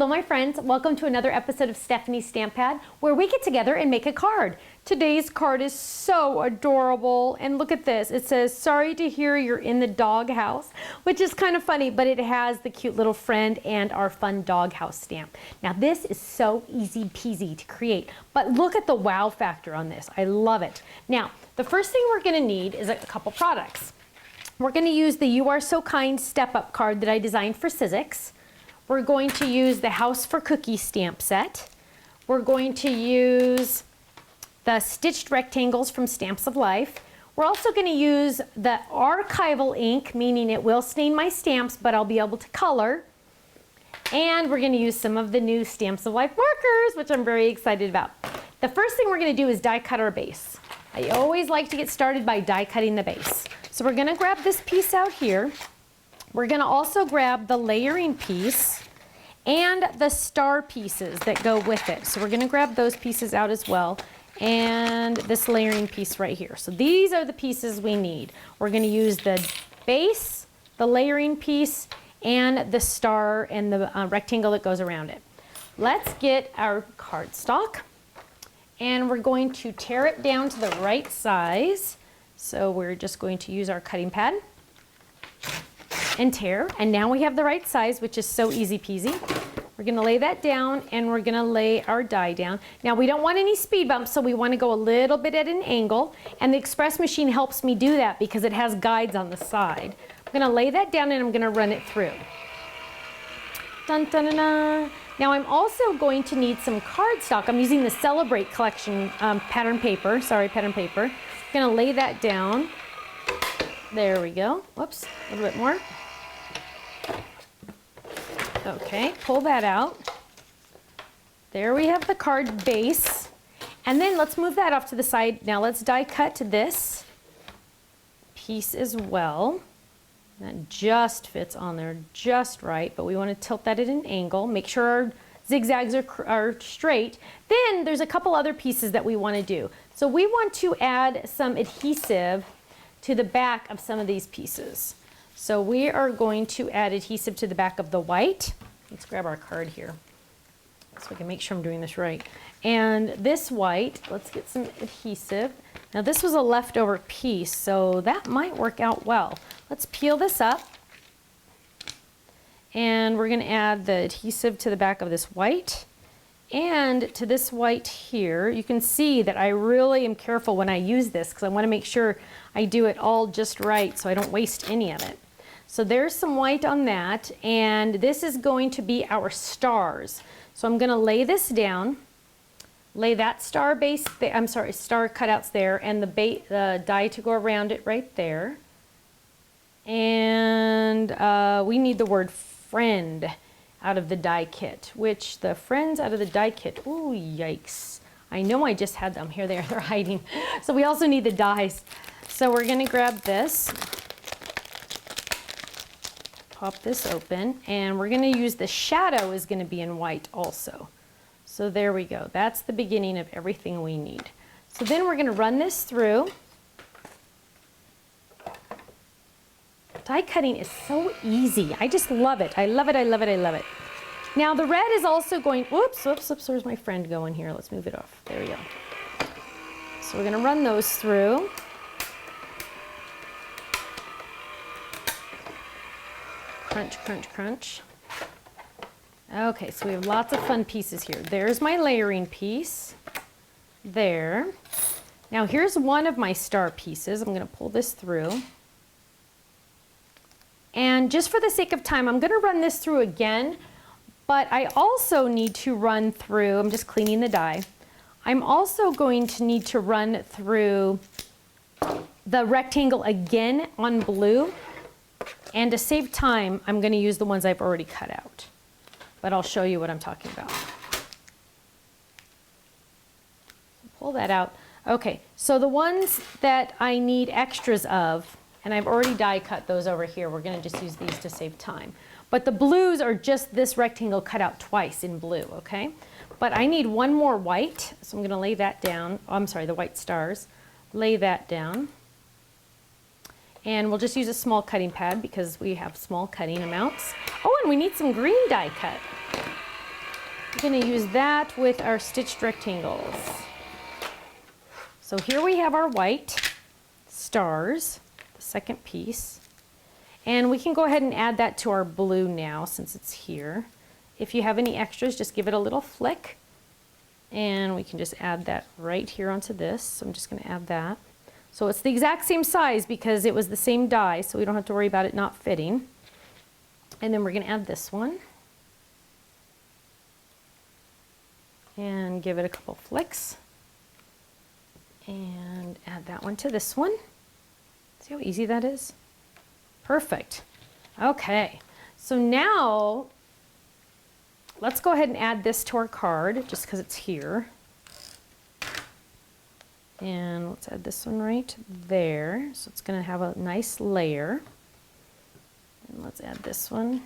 Hello my friends, welcome to another episode of Stephanie's Stamp Pad where we get together and make a card. Today's card is so adorable and look at this. It says, sorry to hear you're in the doghouse, which is kind of funny, but it has the cute little friend and our fun doghouse stamp. Now this is so easy peasy to create, but look at the wow factor on this. I love it. Now the first thing we're going to need is a couple products. We're going to use the You Are So Kind Step Up card that I designed for Sizzix. We're going to use the House for Cookies stamp set. We're going to use the stitched rectangles from Stamps of Life. We're also going to use the archival ink, meaning it will stain my stamps, but I'll be able to color. And we're going to use some of the new Stamps of Life markers, which I'm very excited about. The first thing we're going to do is die cut our base. I always like to get started by die cutting the base. So we're going to grab this piece out here. We're going to also grab the layering piece and the star pieces that go with it. So we're going to grab those pieces out as well, and this layering piece right here. So these are the pieces we need. We're going to use the base, the layering piece, and the star and the rectangle that goes around it. Let's get our cardstock, and we're going to tear it down to the right size. So we're just going to use our cutting pad and tear, and now we have the right size, which is so easy peasy. We're going to lay that down, and we're going to lay our die down. Now we don't want any speed bumps, so we want to go a little bit at an angle, and the Express machine helps me do that because it has guides on the side. I'm going to lay that down and I'm going to run it through. Dun, dun, dun, dun. Now I'm also going to need some cardstock. I'm using the Celebrate collection pattern paper. I'm going to lay that down. There we go. Whoops, a little bit more. Okay, pull that out. There we have the card base. And then let's move that off to the side. Now let's die cut this piece as well. That just fits on there just right, but we want to tilt that at an angle. Make sure our zigzags are straight. Then there's a couple other pieces that we want to do. So we want to add some adhesive to the back of some of these pieces. So we are going to add adhesive to the back of the white. Let's grab our card here so we can make sure I'm doing this right. And this white, let's get some adhesive. Now this was a leftover piece, so that might work out well. Let's peel this up. And we're going to add the adhesive to the back of this white. And to this white here, you can see that I really am careful when I use this because I want to make sure I do it all just right so I don't waste any of it. So there's some white on that, and this is going to be our stars. So I'm going to lay this down, lay that star base, star cutouts there, and the die to go around it right there. And we need the word friend out of the die kit, which the friends out of the die kit, ooh, yikes. I know I just had them. Here they are, they're hiding. So we also need the dies. So we're gonna grab this, pop this open, and we're gonna use the shadow is gonna be in white also. So there we go. That's the beginning of everything we need. So then we're gonna run this through. Die cutting is so easy. I just love it. I love it, I love it, I love it. Now the red is also going, whoops, where's my friend going here? Let's move it off. There we go. So we're gonna run those through. Crunch, crunch, crunch. Okay, so we have lots of fun pieces here. There's my layering piece. There. Now here's one of my star pieces. I'm gonna pull this through. And just for the sake of time, I'm going to run this through again, but I also need to run through, I'm just cleaning the die, I'm also going to need to run through the rectangle again on blue, and to save time, I'm going to use the ones I've already cut out, but I'll show you what I'm talking about. Pull that out. Okay, so the ones that I need extras of, and I've already die cut those over here. We're going to just use these to save time. But the blues are just this rectangle cut out twice in blue, okay? But I need one more white, so I'm going to lay that down. Oh, I'm sorry, the white stars. Lay that down. And we'll just use a small cutting pad because we have small cutting amounts. Oh, and we need some green die cut. We're going to use that with our stitched rectangles. So here we have our white stars, the second piece. And we can go ahead and add that to our blue now since it's here. If you have any extras, just give it a little flick. And we can just add that right here onto this. So I'm just going to add that. So it's the exact same size because it was the same die, so we don't have to worry about it not fitting. And then we're going to add this one. And give it a couple flicks. And add that one to this one. See how easy that is? Perfect. Okay, so now let's go ahead and add this to our card just because it's here. And let's add this one right there. So it's going to have a nice layer. And let's add this one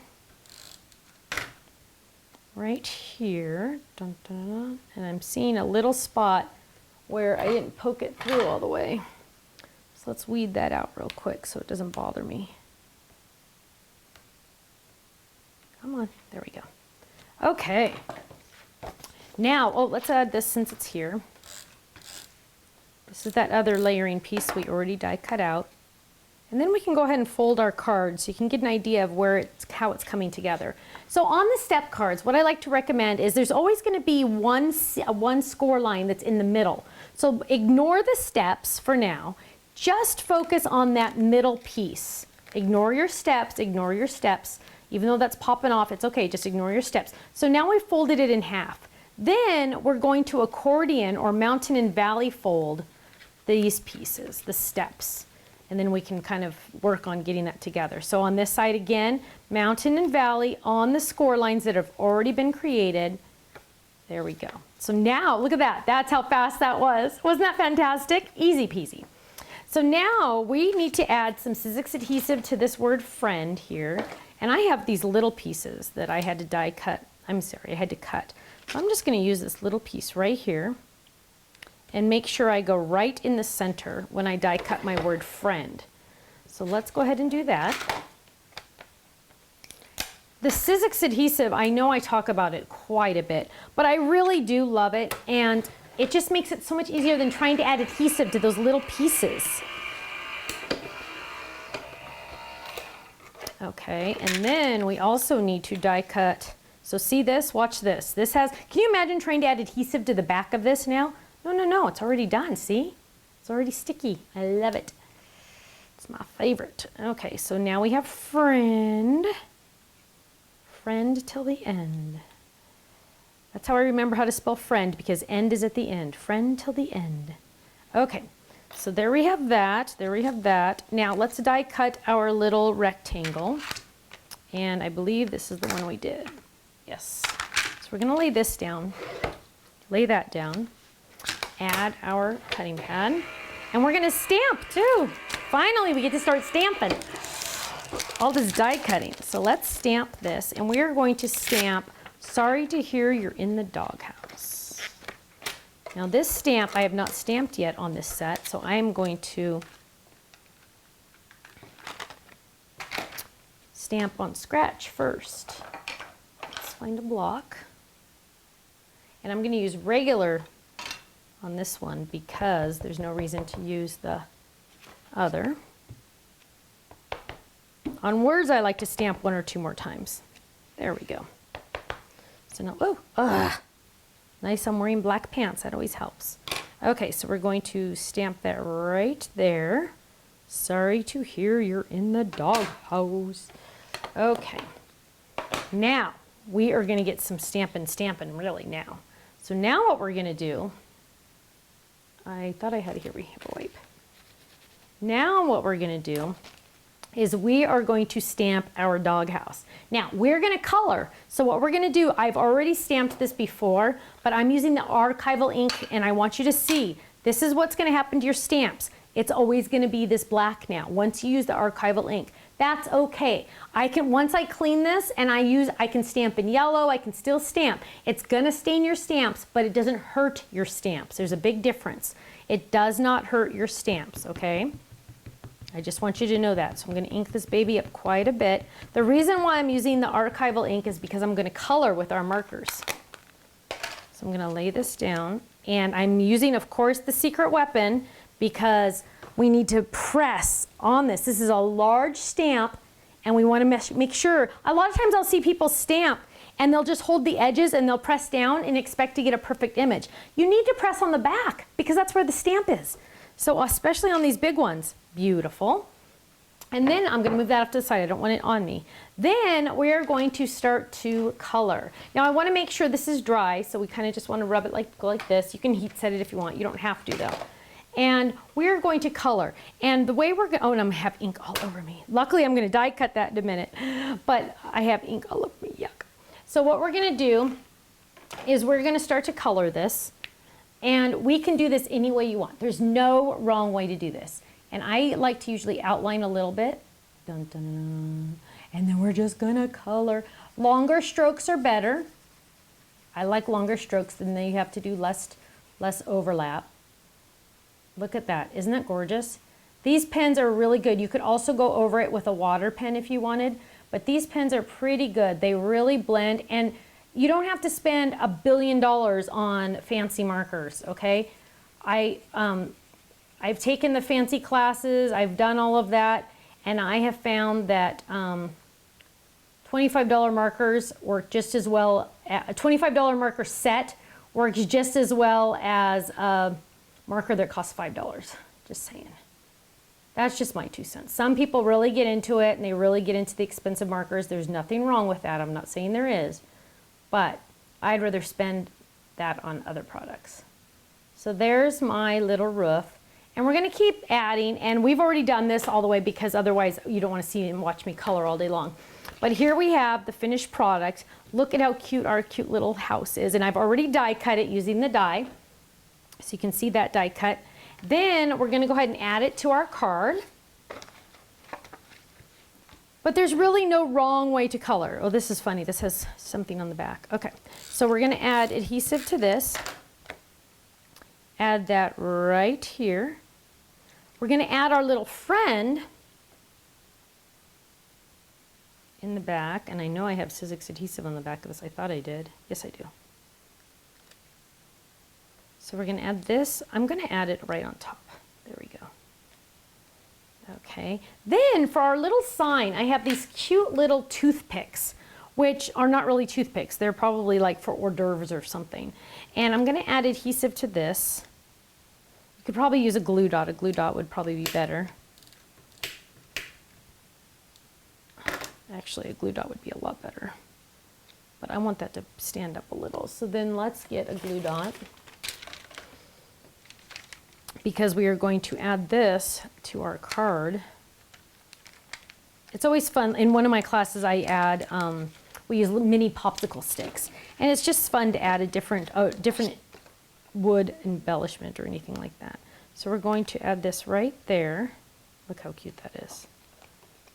right here. Dun, dun, dun. And I'm seeing a little spot where I didn't poke it through all the way. So let's weed that out real quick so it doesn't bother me. Come on, there we go. Okay. Now, let's add this since it's here. This is that other layering piece we already die cut out. And then we can go ahead and fold our cards so you can get an idea of how it's coming together. So on the step cards, what I like to recommend is there's always going to be one score line that's in the middle. So ignore the steps for now. Just focus on that middle piece. Ignore your steps, ignore your steps. Even though that's popping off, it's okay, just ignore your steps. So now we've folded it in half. Then we're going to accordion or mountain and valley fold these pieces, the steps. And then we can kind of work on getting that together. So on this side again, mountain and valley on the score lines that have already been created. There we go. So now, look at that. That's how fast that was. Wasn't that fantastic? Easy peasy. So now we need to add some Sizzix adhesive to this word friend here. And I have these little pieces that I had to die cut. I'm sorry, I had to cut. So I'm just going to use this little piece right here and make sure I go right in the center when I die cut my word friend. So let's go ahead and do that. The Sizzix adhesive, I know I talk about it quite a bit, but I really do love it, and it just makes it so much easier than trying to add adhesive to those little pieces. Okay, and then we also need to die cut. So see this, watch this. This has, can you imagine trying to add adhesive to the back of this now? No, it's already done, see? It's already sticky. I love it. It's my favorite. Okay, so now we have friend. Friend till the end. That's how I remember how to spell friend, because end is at the end. Friend till the end. Okay, so there we have that. There we have that. Now let's die cut our little rectangle. And I believe this is the one we did. Yes. So we're gonna lay this down. Lay that down. Add our cutting pad. And we're gonna stamp too. Finally, we get to start stamping. All this die cutting. So let's stamp this, and we are going to stamp, sorry to hear you're in the doghouse. Now this stamp I have not stamped yet on this set, so I am going to stamp on scratch first. Let's find a block. And I'm gonna use regular on this one because there's no reason to use the other. On words, I like to stamp one or two more times. There we go. So now, nice, I'm wearing black pants. That always helps. Okay, so we're going to stamp that right there. Sorry to hear you're in the doghouse. Okay. Now, we are going to get some stamping really now. So now what we're going to do, I thought I had here, we have a wipe. Now what we're going to do is we are going to stamp our doghouse. Now we're going to color. So what we're going to do, I've already stamped this before, but I'm using the archival ink, and I want you to see, this is what's going to happen to your stamps. It's always going to be this black now. Once you use the archival ink, that's okay. Once I clean this and I can stamp in yellow, I can still stamp. It's going to stain your stamps, but it doesn't hurt your stamps. There's a big difference. It does not hurt your stamps, okay? I just want you to know that. So I'm going to ink this baby up quite a bit. The reason why I'm using the archival ink is because I'm going to color with our markers. So I'm gonna lay this down, and I'm using, of course, the secret weapon because we need to press on this. This is a large stamp, and we wanna make sure. A lot of times I'll see people stamp and they'll just hold the edges and they'll press down and expect to get a perfect image. You need to press on the back because that's where the stamp is. So especially on these big ones. Beautiful. And then I'm gonna move that off to the side. I don't want it on me. Then we're going to start to color. Now I wanna make sure this is dry, so we kinda just wanna rub it go like this. You can heat set it if you want. You don't have to though. And we're going to color. And the way we're going, oh, and I'm gonna have ink all over me. Luckily I'm gonna die cut that in a minute, but I have ink all over me, yuck. So what we're gonna do is we're gonna start to color this, and we can do this any way you want. There's no wrong way to do this. And I like to usually outline a little bit, dun, dun, dun, and then we're just gonna color. Longer strokes are better. I like longer strokes, and then you have to do less overlap. Look at that, isn't that gorgeous? These pens are really good. You could also go over it with a water pen if you wanted, but these pens are pretty good. They really blend, and you don't have to spend $1 billion on fancy markers, okay? I've taken the fancy classes, I've done all of that, and I have found that $25 markers work just as well. A $25 marker set works just as well as a marker that costs $5. Just saying. That's just my 2 cents. Some people really get into it and they really get into the expensive markers. There's nothing wrong with that. I'm not saying there is, but I'd rather spend that on other products. So there's my little roof. And we're gonna keep adding, and we've already done this all the way because otherwise you don't wanna see and watch me color all day long. But here we have the finished product. Look at how cute our cute little house is. And I've already die cut it using the die. So you can see that die cut. Then we're gonna go ahead and add it to our card. But there's really no wrong way to color. Oh, this is funny. This has something on the back. Okay, so we're gonna add adhesive to this. Add that right here. We're gonna add our little friend in the back, and I know I have Sizzix adhesive on the back of this. I thought I did. Yes, I do. So we're gonna add this. I'm gonna add it right on top. There we go. Okay, then for our little sign, I have these cute little toothpicks, which are not really toothpicks. They're probably like for hors d'oeuvres or something. And I'm gonna add adhesive to this. You could probably use a glue dot. A glue dot would probably be better. Actually, a glue dot would be a lot better. But I want that to stand up a little. So then let's get a glue dot, because we are going to add this to our card. It's always fun. In one of my classes, I add, we use mini popsicle sticks. And it's just fun to add a different wood embellishment or anything like that. So we're going to add this right there. Look how cute that is.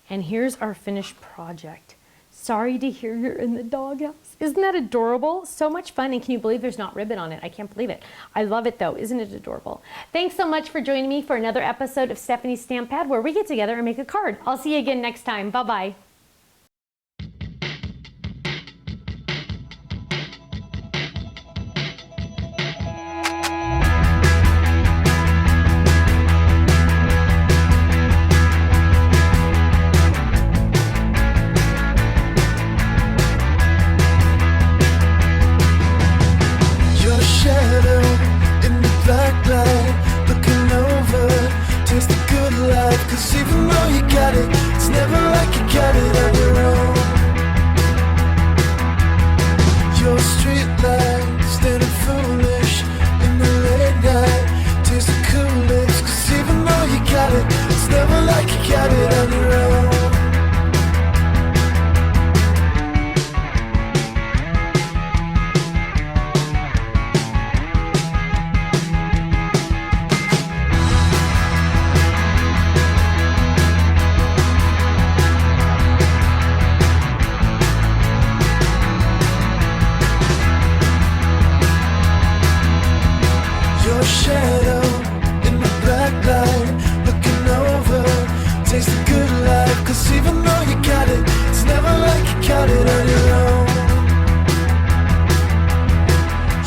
And here's our finished project. Sorry to hear you're in the doghouse. Isn't that adorable? So much fun, and can you believe there's not ribbon on it? I can't believe it. I love it though, isn't it adorable? Thanks so much for joining me for another episode of Stephanie's Stamp Pad, where we get together and make a card. I'll see you again next time. Bye-bye.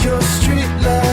your street light.